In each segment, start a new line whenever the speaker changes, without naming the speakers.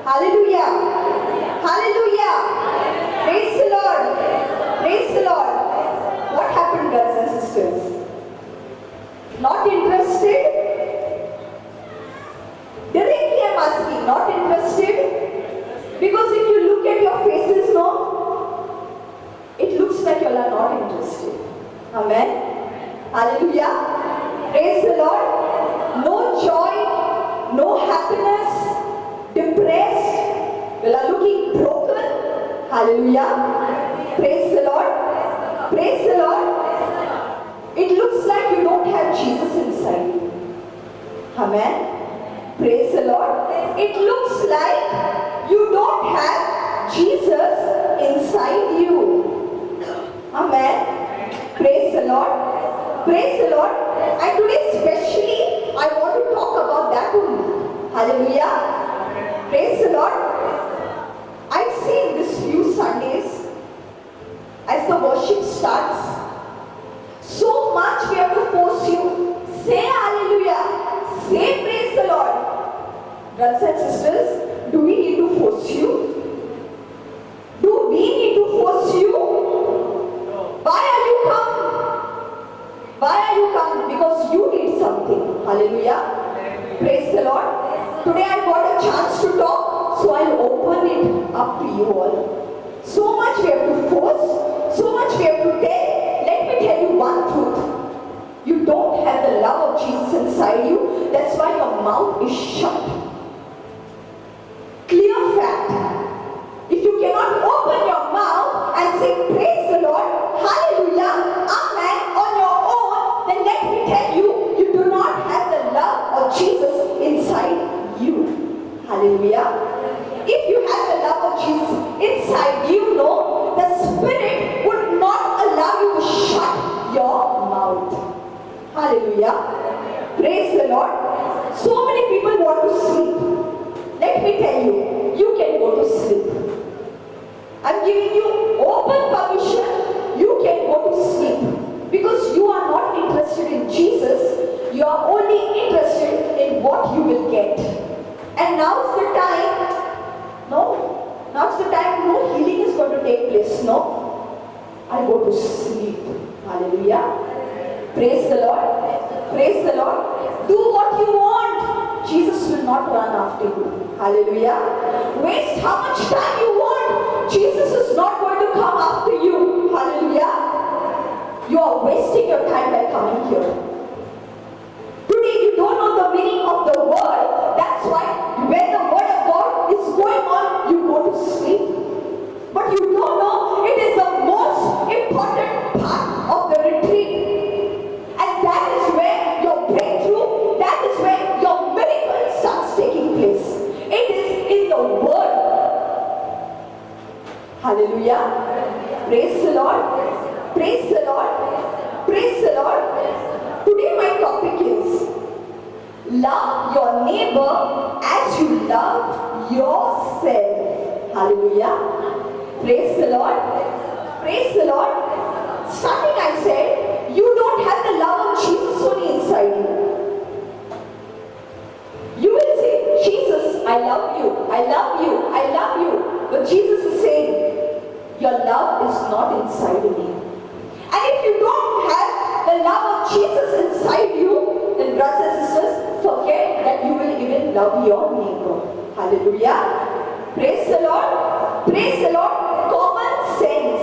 Hallelujah. Hallelujah. Praise the Lord. Praise the Lord. What happened, brothers and sisters? Not interested? Directly I'm asking, not interested? Because if you look at your faces, no, it looks like you are not interested. Amen. Hallelujah. Praise the Lord. No joy, no happiness, depressed, you are looking broken. Hallelujah. Praise the Lord. Praise the Lord. It looks like you don't have Jesus inside you. Amen. Praise the Lord. It looks like you don't have Jesus inside you. Amen. Praise the Lord. Praise the Lord. And today especially I want to talk about that only. Hallelujah. Praise the Lord. I've seen this few Sundays as the worship starts. So much we have to force you. Say hallelujah. Say praise the Lord. Brothers and sisters, do we need to force you? Do we need to force you? Why are you come? Why are you come? Because you need something. Hallelujah. Praise the Lord. Today I got a chance to talk, so I'll open it up to you all. So much we have to force, so much we have to tell. Let me tell you one truth. You don't have the love of Jesus inside you. That's why your mouth is shut. Clear fact. If you cannot open your mouth and say praise the Lord, hallelujah, amen, on your own, then let me tell you, you do not have the love of Jesus inside you. Hallelujah. If you have the love of Jesus inside you, know the Spirit would not allow you to shut your mouth. Hallelujah. Praise the Lord. So many people want to sleep. Let me tell you, you can go to sleep. I'm giving you open permission. You can go to sleep. Because you are not interested in Jesus. You are only interested in what you will get. And now's the time. No. Now's the time. No healing is going to take place. No. I go to sleep. Hallelujah. Praise the Lord. Praise the Lord. Do what you want. Jesus will not run after you. Hallelujah. Waste how much time you want. Jesus is not going to come after you. Hallelujah. You are wasting your time by coming here. Today you don't know the meaning of the word. That's why when the word of God is going on, you go to sleep. But you don't know it is the most important part of the retreat. And that is where your breakthrough, that is where your miracle starts taking place. It is in the word. Hallelujah. Praise the Lord. Praise the Lord. Praise the Lord. Today my topic is love your neighbor as you love yourself. Hallelujah. Praise the Lord. Praise the Lord. Starting I said, you don't have the love of Jesus only inside you. You will say, Jesus, I love you, I love you, I love you. But Jesus is saying, your love is not inside me. And if you don't have the love of Jesus inside you, then brothers and sisters, forget that you will even love your neighbor. Hallelujah. Praise the Lord. Praise the Lord. Common sense.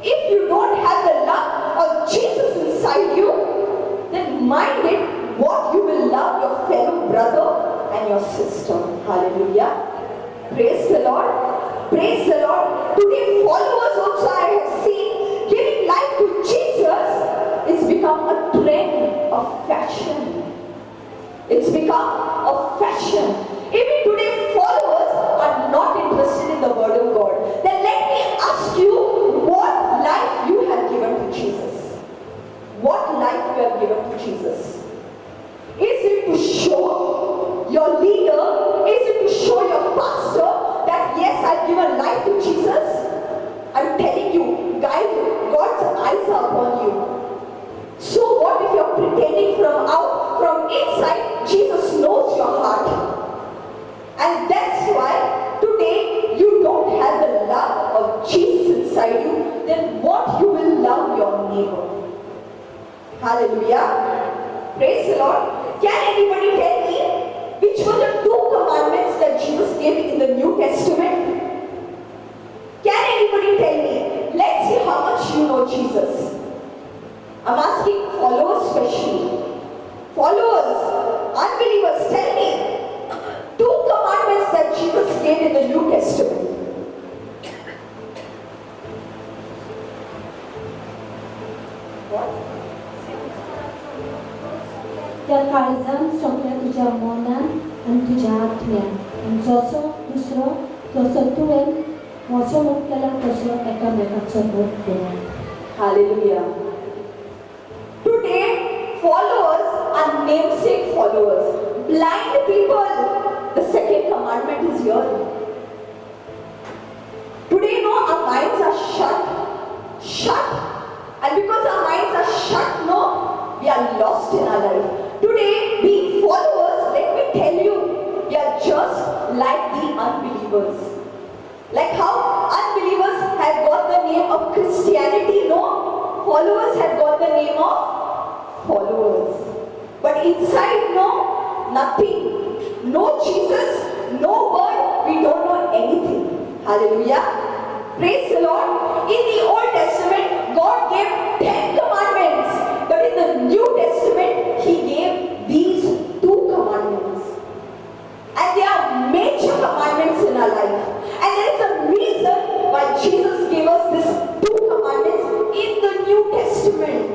If you don't have the love of Jesus inside you, then mind it what you will love your fellow brother and your sister. Hallelujah. Praise the Lord. Praise the Lord. Today followers also I have seen giving life to Jesus is become a trend of fashion. It's become a fashion. Even today followers are not interested in the word of God. Then let me ask you what life you have given to Jesus. What life you have given to Jesus? Is it to show your leader? Is it to show your pastor that yes, I've given life to Jesus? I'm telling you, guys, God's eyes are upon you. So what if you're pretending from inside? Jesus knows your heart. And that's why Hallelujah. Praise the Lord. Can anybody tell me which were the two commandments that Jesus gave in the New Testament? Can anybody tell me? Let's see how much you know Jesus. I'm asking followers especially. Followers, unbelievers, tell me two commandments that Jesus gave in the New Testament.
त्या काळजान सगळ्या तुझ्या मनान आनी तुज्या आत्म्यान आनी जसो दुसरो जसो तुवें म्हजो मोग केला तसो एकामेकाचो मोग केला.
Hallelujah. Today, followers are namesake followers. Blind people, the second commandment is here. Today, no, our minds are shut. And because our minds are shut, no, we are lost in our life. Today, being followers, let me tell you, we are just like the unbelievers. Like how unbelievers have got the name of Christianity, no? Followers have got the name of followers. But inside, no, nothing. No Jesus, no word, we don't know anything. Hallelujah. Praise the Lord. In the Old Testament, God gave 10 commandments. But in the New Testament, He gave these 2 commandments. And they are major commandments in our life. And there is a reason why Jesus gave us these 2 commandments in the New Testament.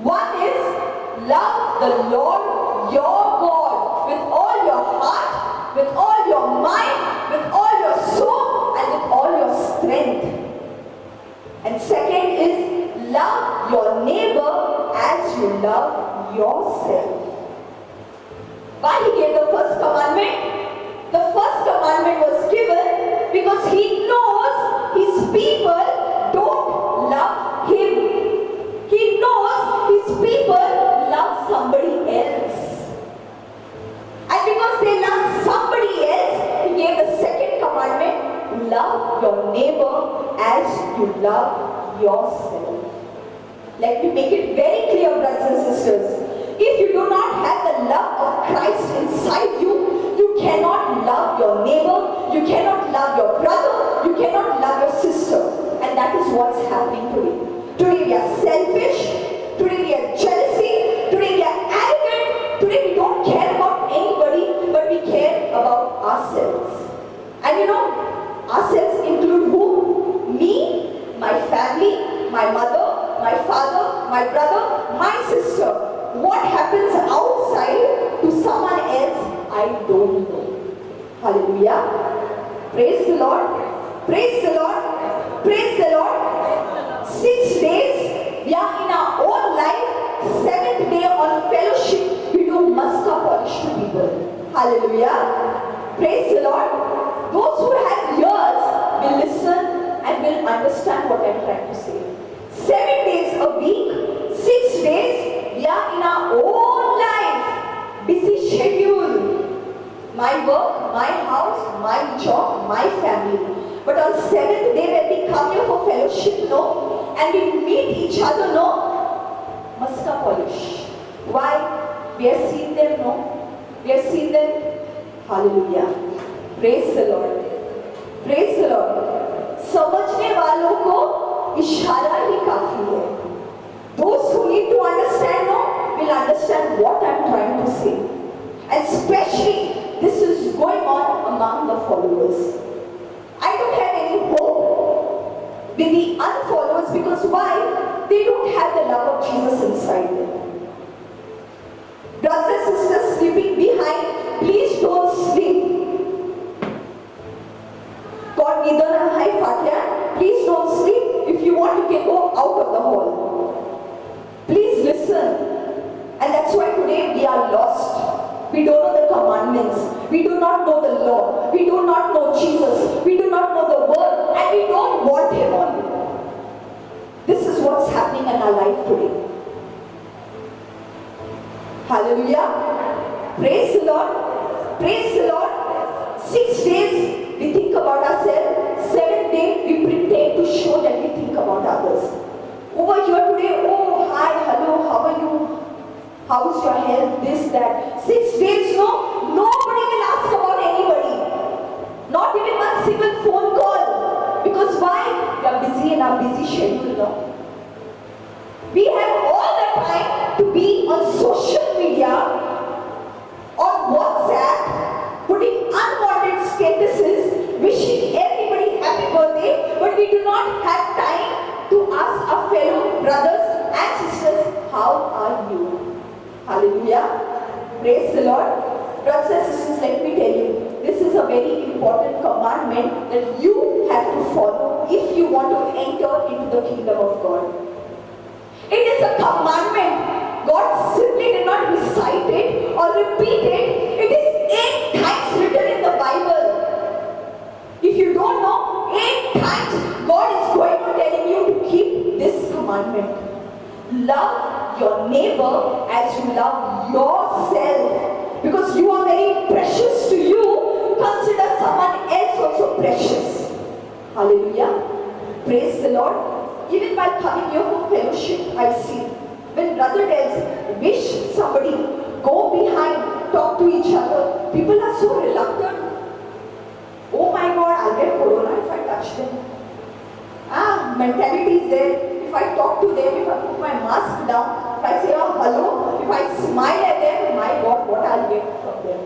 One is, love the Lord your God with all your heart, with all your mind, with all your soul, and with all your strength. And second is, love your neighbor as you love yourself. Why He gave the first commandment? The first commandment was given because He knows His people don't love Him. He knows His people love somebody else. And because they love somebody else, He gave the second commandment, love your neighbor as you love yourself. Let me make it very clear, brothers and sisters. If you do not have the love of Christ inside you, you cannot love your neighbor, you cannot love your brother, you cannot love your sister. And that is what's happening today. Today we are selfish, today we are jealousy, today we are arrogant, today we don't care about anybody, but we care about ourselves. And you know, ourselves include who? Me, my family, my mother, my father, my brother, my sister. What happens outside to someone else, I don't know. Hallelujah. Praise the Lord. Praise the Lord. Praise the Lord. 6 days, we are in our own life. 7th day on fellowship, we do muska polish to people. Hallelujah. Praise the Lord. Those who have ears will listen and will understand what I'm trying to say. 7 days a week, 6 days, we are in our own life, busy schedule. My work, my house, my job, my family. But on 7th day when we come here for fellowship, no, and we meet each other, no, muska polish. Why? We have seen them, no? We have seen them. Hallelujah. Praise the Lord. Praise the Lord. समझने वालों को इशारा ही काफी है. Those who need to understand, no, will understand what I'm trying to say. And especially, this is going on among the followers. I don't have any hope with the unfollowers because why? They don't have the love of Jesus inside them. Brothers and sisters sleeping behind, please don't sleep. God neither high fatya, please don't sleep. If you want, you can go out of the hall. Please listen. And that's why today we are lost. We don't know the commandments. We do not know the law. We do not know Jesus. We do not know the word. And we don't want Him on. This is what's happening in our life today. Hallelujah. Praise the Lord. Praise the Lord. 6 days we think about ourselves. 7th day we pretend to show that we think about others. Over here today, oh, hi, hello, how are you? How's your health? This, that. 6 days, no, nobody will ask about anybody. Not even one single phone call. Because why? We are busy in our busy schedule, no? We have all the time to be on social media, on WhatsApp, putting unwanted statuses, wishing everybody happy birthday, but we do not have time to ask our fellow brothers and sisters, how are you? Hallelujah. Praise the Lord. Brothers and sisters, let me tell you, this is a very important commandment that you have to follow if you want to enter into the kingdom of God. It is a commandment. God simply did not recite it or repeat it. It is 8 times written in the Bible. If you don't know, 8 times God is going to telling you to keep this commandment. Love your neighbor as you love yourself. Because you are very precious to you, consider someone else also precious. Hallelujah. Praise the Lord. Even while coming here for fellowship, I see when brother tells, wish somebody, go behind, talk to each other, people are so reluctant. Oh my God, I'll get corona if I touch them. Mentality is there. If I talk to them, if I put my mask down, if I say hello, if I smile at them, my God, what I'll get from them.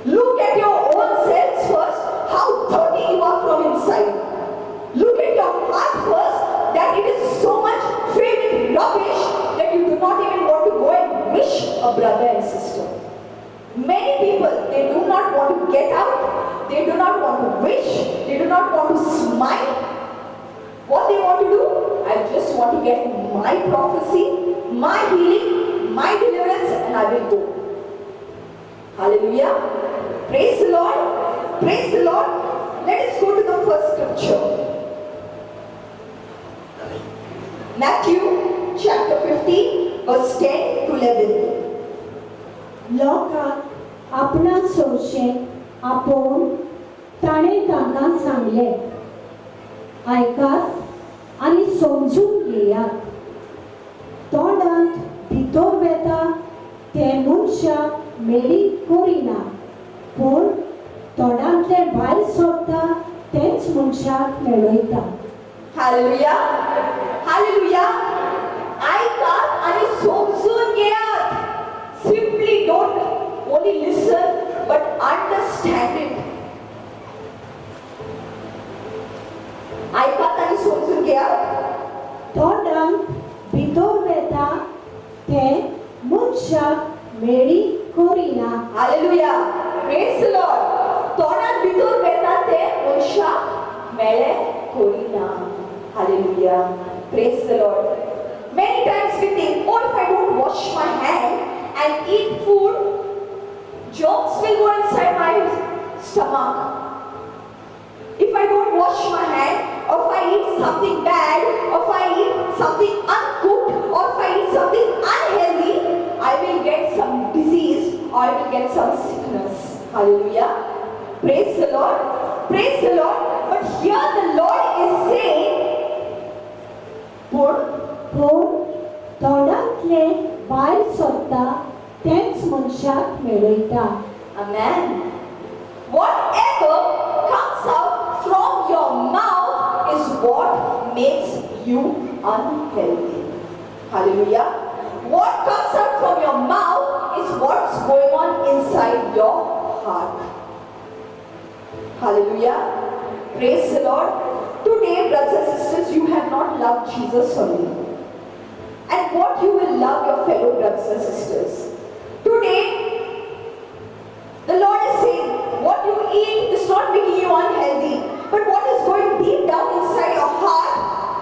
Look at your own selves first, how dirty you are from inside. Look at your heart first, that it is so much filled with rubbish that you do not even want to go and wish a brother and sister. Many people, they do not want to get out, they do not want to wish, they do not want to smile. What they want to do? I just want to get my prophecy, my healing, my deliverance, and I will go. Hallelujah. Praise the Lord. Praise the Lord. Let us go to the first scripture. Matthew chapter 15, verse 10 to 11.
लोकांक आपणा सोशें आपोवन ताणें तांकां सांगलें, आयकात आनी समजून घेयात. तोंडांत भितर वेता ते मनशाक मेळी करिना, पूण तोंडांतले भायर सोदता तेच मनशाक मेळयता.
Hallelujah. Hallelujah. आयकात आणि समजून घेयात. Simply don't only listen but understand it. आयकात आणि समजून घेयात.
तोंडांत भितर वेता ते मनशाक मेळी करिना.
Hallelujah. Praise the Lord. तोंडांत भितर वेता ते मनशाक मेळे करिना. Hallelujah. Praise the Lord. Many times we think, oh, if I don't wash my hand and eat food, germs will go inside my stomach. If I don't wash my hand, or if I eat something bad, or if I eat something uncooked, or if I eat something unhealthy, I will get some disease or I will get some sickness. Hallelujah. Praise the Lord. Praise the Lord. But here the Lord is saying,
पूण तोंडांतले भायर सोदता तेच मनशाक मेळयता.
Amen. Whatever comes out from your mouth is what makes you unhealthy. Hallelujah. What comes out from your mouth is what's going on inside your heart. Hallelujah. Praise the Lord. Today, brothers and sisters, you have not loved Jesus only. And what you will love your fellow brothers and sisters. Today, the Lord is saying, what you eat is not making you unhealthy, but what is going deep down inside your heart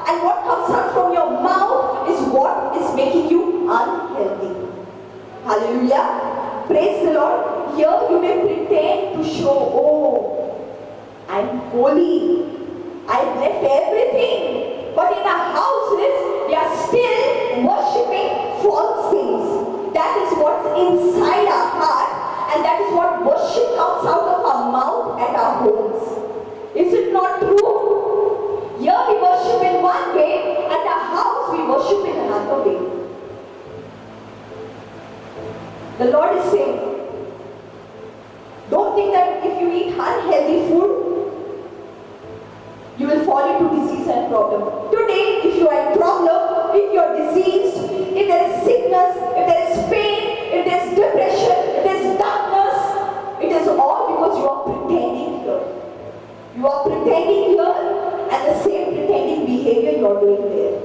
and what comes out from your mouth is what is making you unhealthy. Hallelujah. Praise the Lord. Here you may pretend to show, oh, I'm holy. I've left everything. But in our houses, we are still worshipping false things. That is what's inside our heart, and that is what worship comes out of our mouth and our homes. Is it not true? Here we worship in one way, at our house we worship in another way. the same. Don't think that if you eat unhealthy food, you will fall into disease and problem. Today, if you are in problem, if you are diseased, if there is sickness, if there is pain, if there is depression, if there is darkness, it is all because you are pretending here. You are pretending here and the same pretending behavior you are doing there.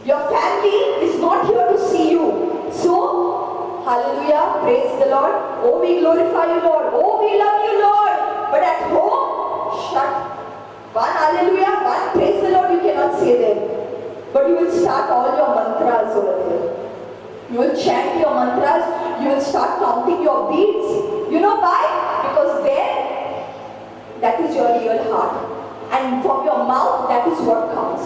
Your family is not here to see you. So, hallelujah, praise the Lord. Oh, we glorify you, Lord. Oh, we love you, Lord. But at home, shut. One hallelujah, one praise the Lord, you cannot say them. But you will start all your mantras over there. You will chant your mantras, you will start counting your beads. You know why? Because there, that is your real heart. And from your mouth, that is what comes.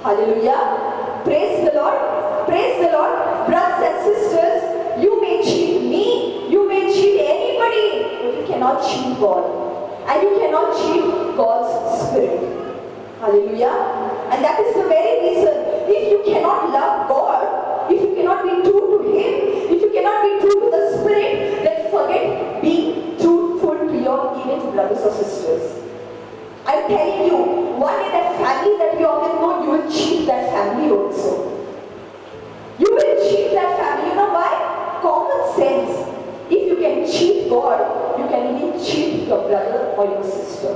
Hallelujah. Praise the Lord. Praise the Lord. Brothers and sisters, you may cheat me, you may cheat anybody, but you cannot cheat God. And you cannot cheat God's Spirit. Hallelujah. And that is the very reason, if you cannot love God, if you cannot be true to Him, if you cannot be true to the Spirit, then forget being truthful to your even brothers or sisters. I'm telling you, one day that family that you always know, you will cheat that family also. You will cheat that family. You know why? Common sense. If you can cheat God, you can even cheat your brother or your sister.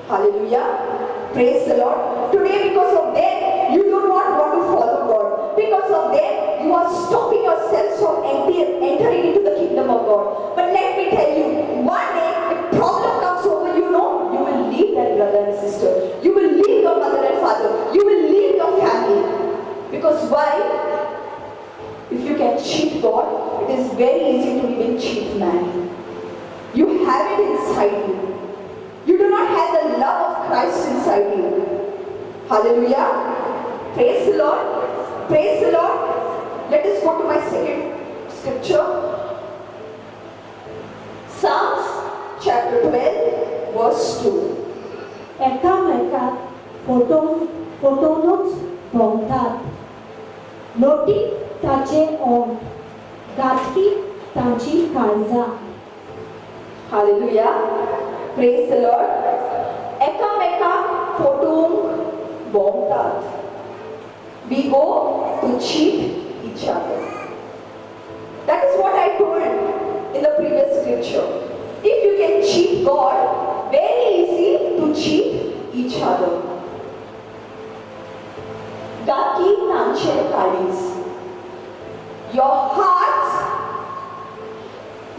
Hallelujah. Praise the Lord. Today, because of them, you do not want to follow God. Because of them, you are stopping yourselves from entering into the kingdom of God. But let me tell you, one day, if problem comes over, you know, you will leave that brother and sister. You will leave your mother and father. You will leave your family. Because why? If you can cheat God, it is very easy to even cheat man. You have it inside you. You do not have the love of Christ inside you. Hallelujah. Praise the Lord. Praise the Lord. Let us go to my second scripture. Psalms chapter 12, verse 2.
एकामेकात फटवणूक भोंवतात. लोटी ताचे ओंठ, गांठी ताची काळजां.
Hallelujah. Praise the Lord. एकामेकाक फटवूंक भोंवतात. We go to cheat each other. That is what I told in the previous scripture. If you can cheat God, very easy to cheat each other. Gaki Nanche Kadis. Your hearts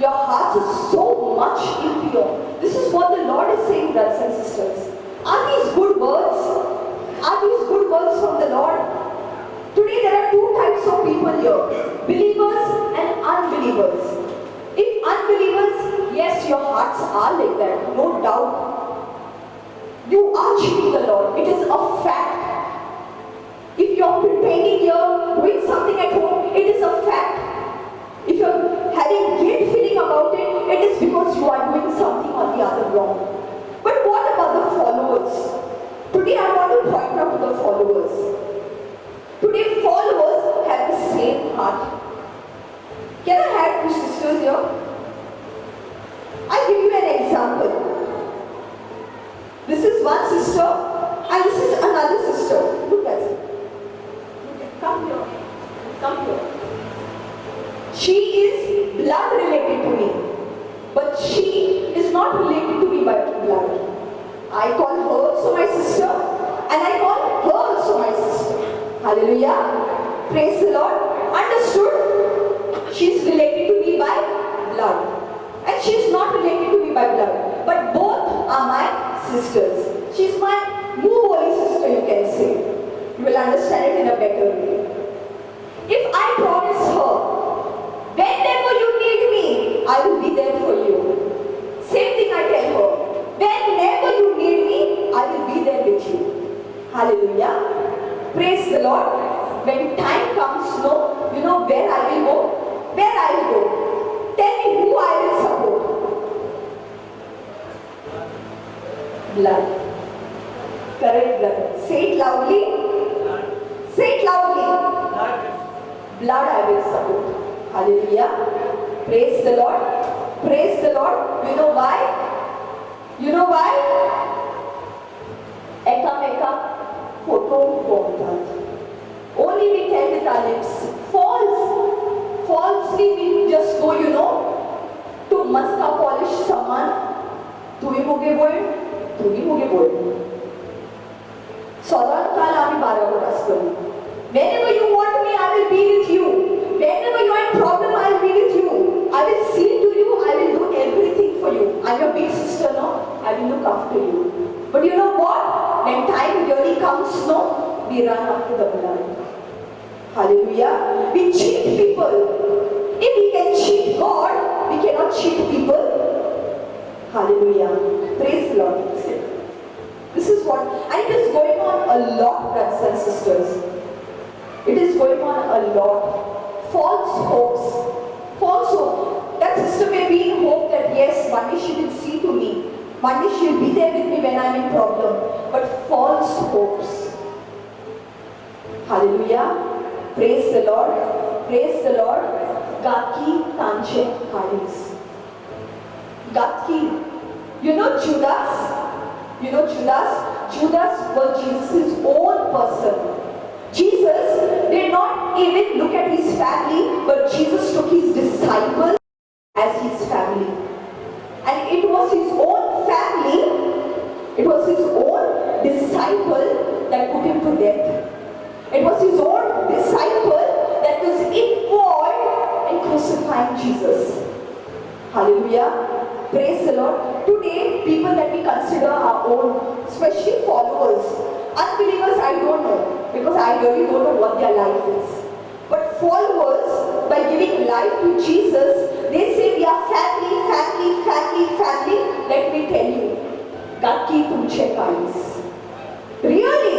are so much impure. This is what the Lord is saying, brothers and sisters. Are these good words? Are these good words from the Lord? Today there are two types of people here. Believers and unbelievers. If unbelievers, yes, your hearts are like that, no doubt. You are cheating the Lord. It is a fact. If you are pretending here, doing something at home, it is a fact. If you are having guilt feeling about it, it is because you are doing something or the other wrong. But what about the followers? Today I want to point out to the followers. Today followers have the same heart. Can I have two sisters here? I'll give you an example. This is one sister and this is another sister. Look at it. Come here. Come here. She is blood related to me. But she is not related to me by blood. I call her also my sister and I call her also my sister. Hallelujah. Praise the Lord. Understood? She is related to me by blood. And she is not related to me by blood. But both are my sisters. She is my holy sister, you can say. You will understand it in a better way. If I promise her, whenever you need me, I will be there for you. Same thing I tell her. Whenever you need me, I will be there with you. Hallelujah. Praise the Lord. When time comes, no, you know where I will go? Where I will go? Tell me who I will support. Blood. Correct, brother. Say it loudly. Say it loudly. Blood I will support. Hallelujah. Praise the Lord. Praise the Lord. You know why? You know why? Eka photo bombard. Only we tell with our lips. Falsely we just go, to maska polish someone. Tumi moge boy. Sarantal ami barabar aslo. Whenever you want me, I will be with you. Whenever you are in problem, I will be with you. I will see to you. I will do everything for you. I'm your big sister, no? I will look after you. But you know what? When time really comes, no, we run after the blood. Hallelujah. We cheat people. If we can cheat God, we cannot cheat people. Hallelujah. Praise the Lord. This is what, and it is going on a lot, brothers and sisters. It is going on a lot. False hopes. False hope. That sister may be in hope that yes, one day she will see to me. One day she will be there with me when I am in problem. But false hopes. Hallelujah. Praise the Lord. Praise the Lord. Gaki Tanche Kadis. Gaki. You know Judas? You know Judas? Judas was Jesus' own person. Jesus did not even look at his family, but Jesus took his disciples as his family. And it was his own family, it was his own disciple that put him to death. It was his own disciple that was involved in crucifying Jesus. Hallelujah. Praise the Lord. Today, people that we consider our own, especially followers, unbelievers, I don't know, because I really don't know what their life is. But followers, by giving life to Jesus, they say we are family. Let me tell you, Gaki tumche kais. Really,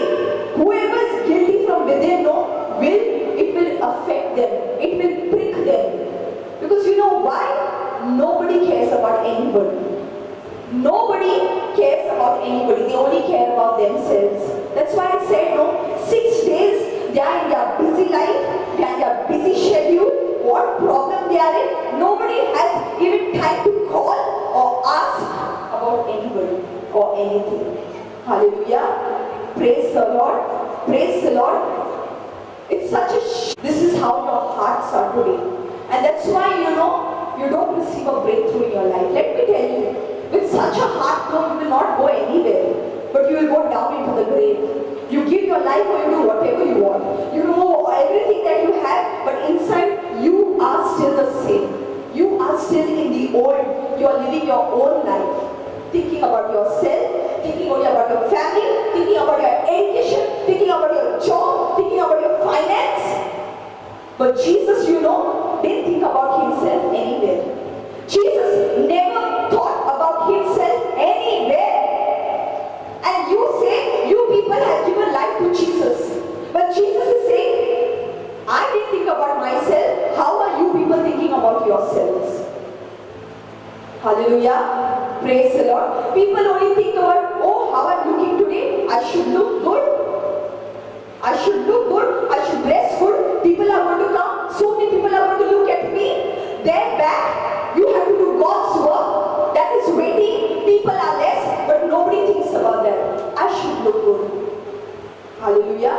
whoever is guilty from within, it will affect them. It will prick them. Because you know why? Nobody cares about anybody. Nobody cares about anybody. They only care about themselves. That's why I said, 6 days, they are in their busy life, they are in their busy schedule, what problem they are in, nobody has even time to call or ask about anybody or anything. Hallelujah. Praise the Lord. Praise the Lord. It's such a this is how your hearts are today. And that's why, you don't receive a breakthrough in your life. Let me tell you, with such a heart, you will not go anywhere, but you will go down into the grave. You give your life or you do whatever you want. You know everything that you have, but inside you are still the same. You are still in the old. You are living your own life. Thinking about yourself, thinking only about your family, thinking about your education, thinking about your job, thinking about your finance. But Jesus, didn't think about himself anywhere. Jesus never thought about himself anywhere. And you say, you people have given life to Jesus. But Jesus is saying, I didn't think about myself. How are you people thinking about yourselves? Hallelujah. Praise the Lord. People only think about, how I'm looking today. I should look good. I should look good. I should dress good. People are going to come. So many people are going to look at me. Then back, you have to do God's work. That is waiting. People are less, but nobody thinks about that. I should look good. Hallelujah.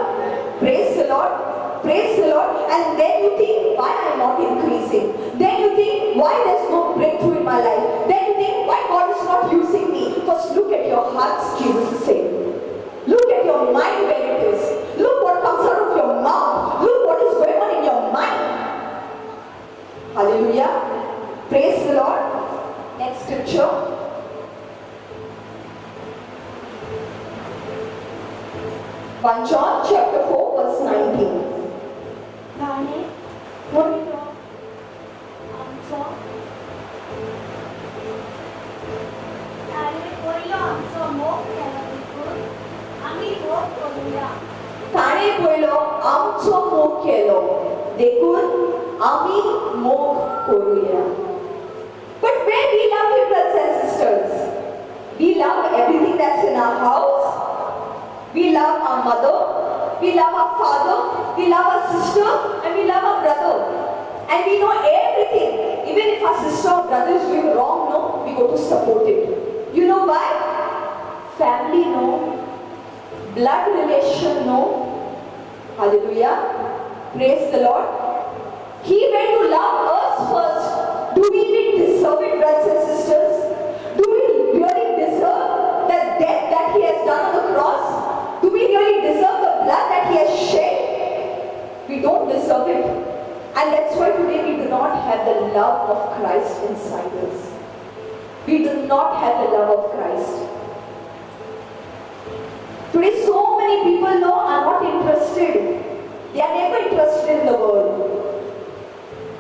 Praise the Lord. Praise the Lord. And then you think, why I am not increasing? Then you think, why there's no breakthrough in my life? Then you think, why God is not using me? First look at your hearts, Jesus is saying. Look at your mind where it is. Look what comes out of your mouth. Look what is going on in your mind. Hallelujah. Praise the Lord. Next scripture. 1 John chapter 4 verse 19.
다음에 머리로 앉아
ताणे पयलो आमचो मोग केलो देखून आमी मोग करूया. But when we love him, brothers and sisters, we love everything that's in our house. We love our mother, we love our father, we love our sister, and we love our brother. And we know everything. even if our sister or brother is doing wrong, no, we go to support it. You know why? Family, no. Blood relation, no. Hallelujah. Praise the Lord. He went to love us first. Do we even deserve it, brothers and sisters? Do we really deserve the death that He has done on the cross? Do we really deserve the blood that He has shed? We don't deserve it. And that's why today we do not have the love of Christ inside us. We do not have the love of Christ. Today so many people know are not interested. They are never interested in the world.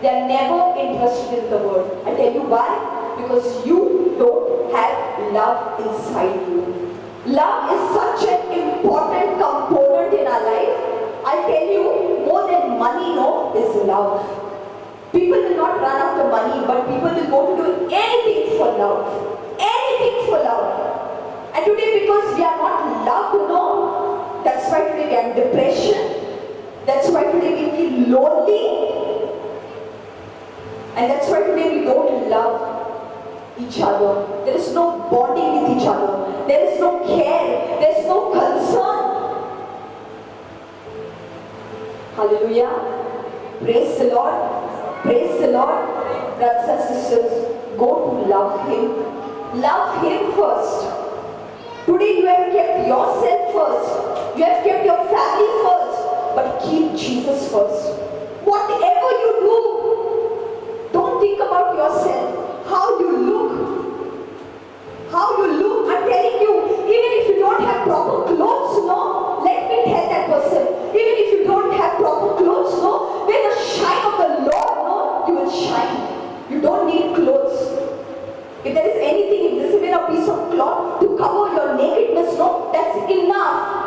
They are never interested in the world. I tell you why? Because you don't have love inside you. Love is such an important component in our life. I tell you, more than money, no, is love. People will not run after money, but people will go to do anything for love. Anything for love. And today, because we are not loved, no, that's why today we are in depression. That's why today we feel lonely. And that's why today we don't love each other. There is no bonding with each other. There is no care. There is no concern. Hallelujah. Praise the Lord. Praise the Lord. Brothers and sisters, go to love Him. Love Him first. Today you have kept yourself first. You have kept your family first. But keep Jesus first. Whatever you do, don't think about yourself. How you look. How you look. I'm telling you, even if you don't have proper clothes, no, let me tell that person. Even if you don't have proper clothes, no, when the shine of the Lord, no, you will shine. You don't need clothes. If there is anything, if there is even a piece of cloth to cover your nakedness, no, that's enough.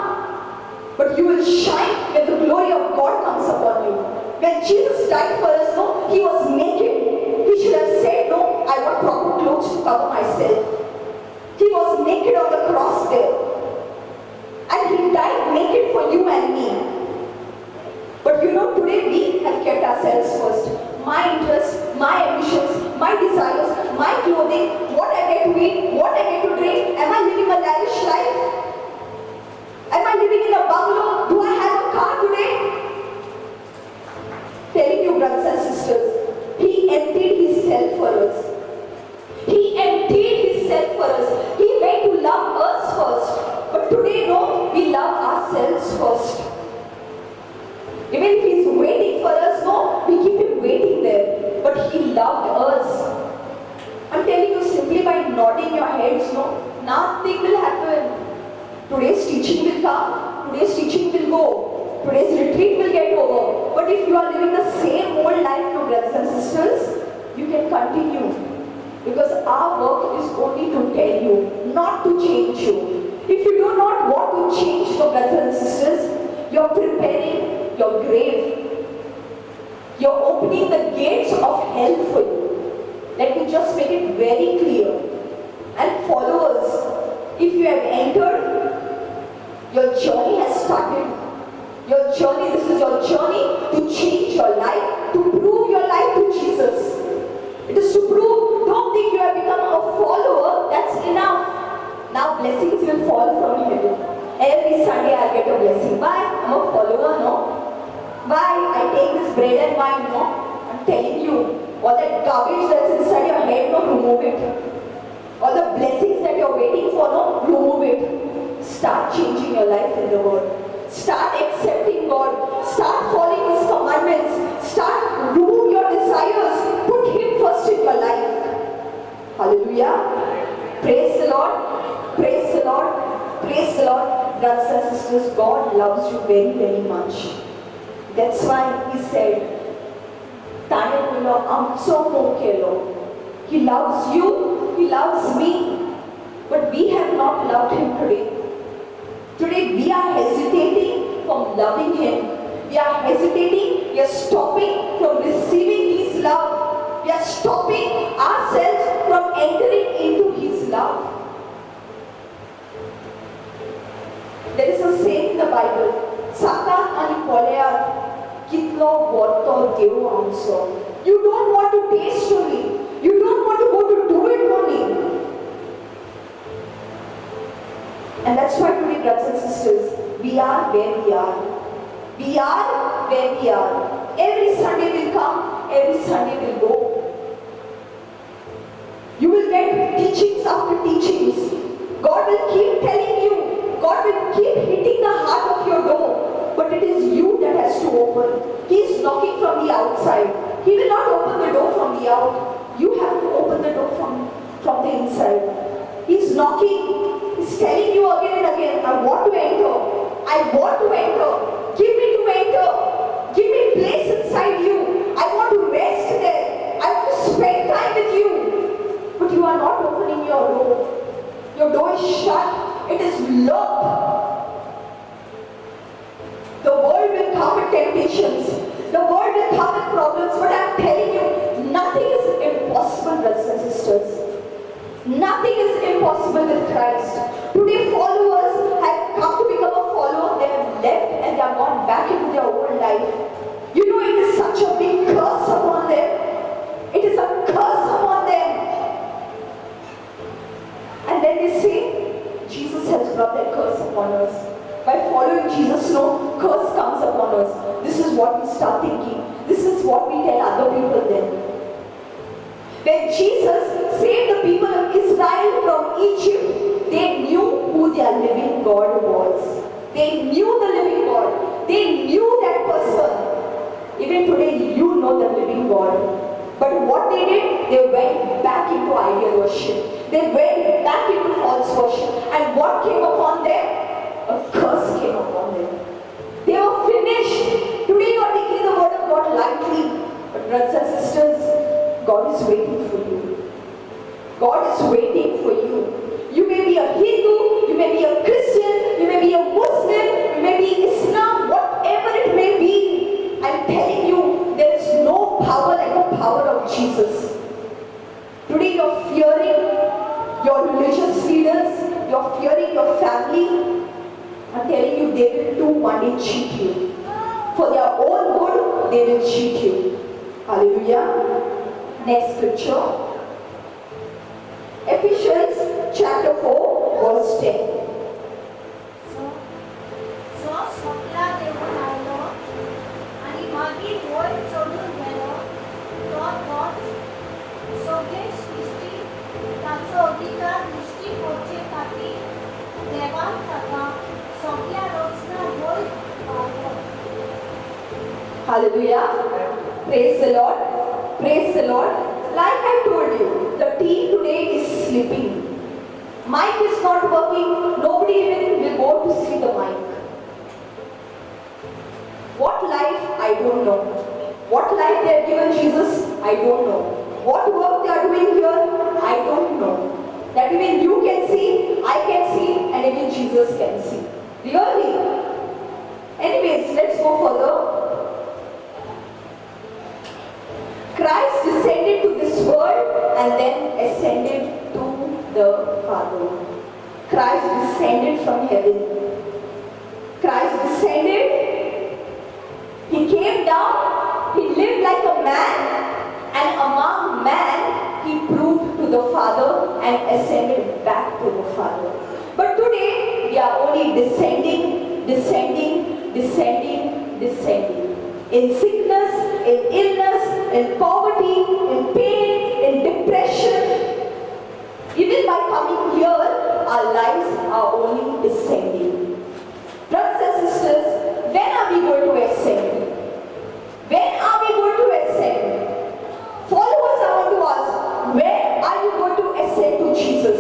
But you will shine when the glory of God comes upon you. When Jesus died for us, no, He was naked. He should have said, no, I want proper clothes to cover myself. He was naked on the cross there. And He died naked for you and me. But you know, today we have kept ourselves first. My interests, my ambitions, my desires, my clothing, what I get to eat, what I get to drink. Am I living a lavish life? Am I living in a bungalow? Do I have a car today? Telling you, brothers and sisters, He emptied Himself for us. He emptied Himself for us. He went to love us first. But today, no, we love ourselves first. Even if He's waiting for us, no, we keep Him waiting there. But He loved us. I'm telling you, simply by nodding your heads, no, nothing will happen. Today's teaching will come, today's teaching will go, today's retreat will get over. But if you are living the same old life, no, brothers and sisters, you can continue. Because our work is only to tell you, not to change you. If you do not want to change, no, brothers and sisters, you are preparing your grave. You are opening the gates of hell for you. Let me just make it very clear. And followers, if you have entered, your journey has started. Your journey, this is your journey to change your life, to prove your life to Jesus. It is to prove, don't think you have become a follower, that's enough. Now blessings will fall from heaven. Every Sunday I'll get a blessing. Why? I'm a follower, no? Why? I take this bread and wine, no? I'm telling you, all that garbage that's inside your head, no, remove it. All the blessings that you're waiting for, no, remove it. Start changing your life in the world. Start accepting God. Start following His commandments. Start remove your desires. Put Him first in your life. Hallelujah. Praise the Lord. Praise the Lord. Praise the Lord. Brothers and sisters, God loves you very, very much. That's why He said, He loves you. He loves me. But we have not loved Him today. Today we are hesitating from loving Him. We are hesitating, we are stopping from receiving His love. We are stopping ourselves from entering into His love. There is a saying in the Bible, Sakan ani polea kitlo vorto devo anso. You don't want to taste only. are where we are. We are where we are. Every Sunday will come, every Sunday will go. You will get teachings after teachings. God will keep telling you. God will keep hitting the heart of your door. But it is you that has to open. He is knocking from the outside. He will not open the door from the out. You have to open the door from the inside. He is knocking. He is telling you again and again, I want to enter. I want to enter. Give me to enter. Give me place inside you. I want to rest there. I want to spend time with you. But you are not opening your door. Your door is shut. It is locked. The world will come with temptations. The world will come with problems. But I am telling you, nothing is impossible, brothers and sisters. Nothing is impossible with Christ. Today followers have come to become a follower. They have left and they have gone back into their old life. You know, it is such a big curse upon them. It is a curse upon them. And then they say, Jesus has brought that curse upon us. By following Jesus, no curse comes upon us. This is what we start thinking. This is what we tell other people then. When Jesus saved the people of Israel from Egypt, they knew who their living God was. They knew the living God. They knew that person. Even today, you know the living God. But what they did, they went back into idol worship. They went back into false worship. And what came upon them? A curse came upon them. They were finished. Today you are taking the word of God lightly. But brothers and sisters, God is waiting for you. God is waiting for you. You may be a Hindu, you may be a Christian, you may be a Muslim, you may be Islam, whatever it may be. I'm telling you, there is no power like the power of Jesus. Today you're fearing your religious leaders, you're fearing your family. I'm telling you, they will too one day cheat you. For their own good, they will cheat you. Hallelujah. Next scripture. Ephesians chapter 4, verse 10.
So सगळा देव आयलो आणि मागीर वयर चढून गेलो तो तोच सगळे सृष्टी ताचो अधिकार दिश्टी पडचे खातीर देवान ताका सगळ्या रचना वयर Paulo.
Hallelujah. Praise the Lord. Praise the Lord. Like I told you, the team today is sleeping. Mic is not working. Nobody even will go to see the mic. What life? I don't know. What life they have given Jesus? I don't know. What work they are doing here? I don't know. That even you can see, I can see, and even Jesus can see. Really? Anyways, let's go further. Christ descended to this world and then ascended to the Father. Christ descended from heaven. Christ descended. He came down. He lived like a man. And among man, he proved to the Father and ascended back to the Father. But today, we are only descending, descending, descending, descending. In sickness, in illness, in poverty, in pain, in depression. Even by coming here, our lives are only descending. Brothers and sisters, when are we going to ascend? When are we going to ascend? Followers, I want to ask, when are you going to ascend to Jesus?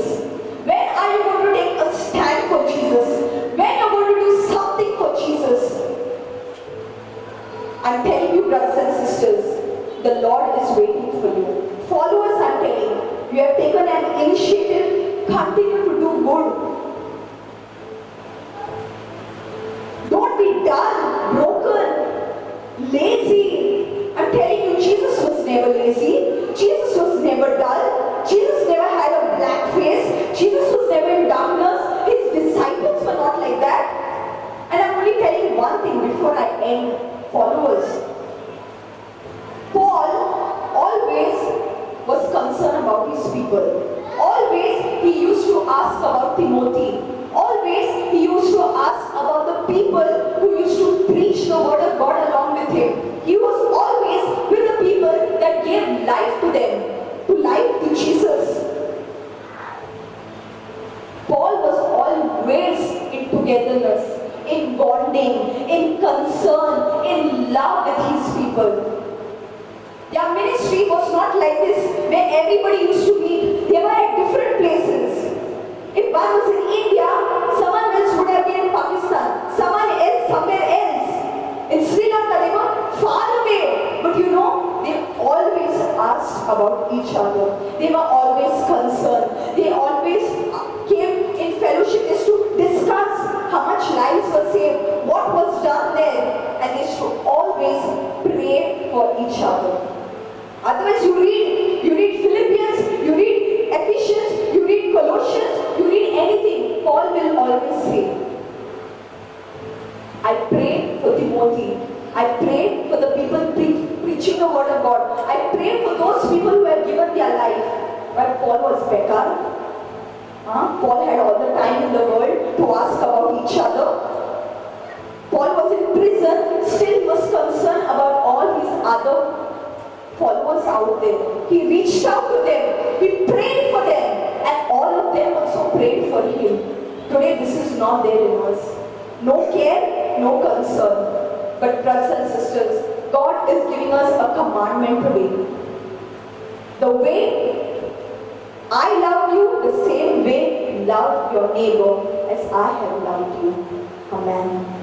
When are you going to take a stand for Jesus? When are you going to do something for Jesus? I'm telling you, brothers and sisters, the Lord is waiting for you. Followers, I'm telling you, you have taken an initiative, continue to do good. Don't be dull, broken, lazy. I'm telling you, Jesus was never lazy. Jesus was never dull. Jesus never had a black face. Jesus was never in darkness. His disciples were not like that. And I'm only telling one thing before I end. Followers. Paul always was concerned about his people. Always he used to ask about Timothy. Always he used to ask about the people who used to preach the word of God along with him. He was always with the people that gave life to them, to life to Jesus. Paul was always in togetherness, in bonding, in concern, in love with his people. Their ministry was not like this where everybody used to meet. They were at different places. If one was in India, someone else would have been in Pakistan, someone else somewhere else. In Sri Lanka, they were far away. But you know, they always asked about each other. They were always concerned. They always came in fellowship just to discuss how much lives were saved, what was done there, and they used to always pray for each other. Otherwise, you read Philippians, you read Ephesians, you read Colossians, you read anything, Paul will always say, I prayed for Timothy. I prayed for the people preaching the word of God. I prayed for those people who have given their life. But Paul was bekar. Paul had all the time in the world to ask about each other. Paul was in prison, still he was concerned about all his other followers out there. He reached out to them, he prayed for them, and all of them also prayed for him. Today this is not there in us. No care, no concern. But brothers and sisters, God is giving us a commandment today. The way I love you, the same way love your neighbor as I have loved you. Amen.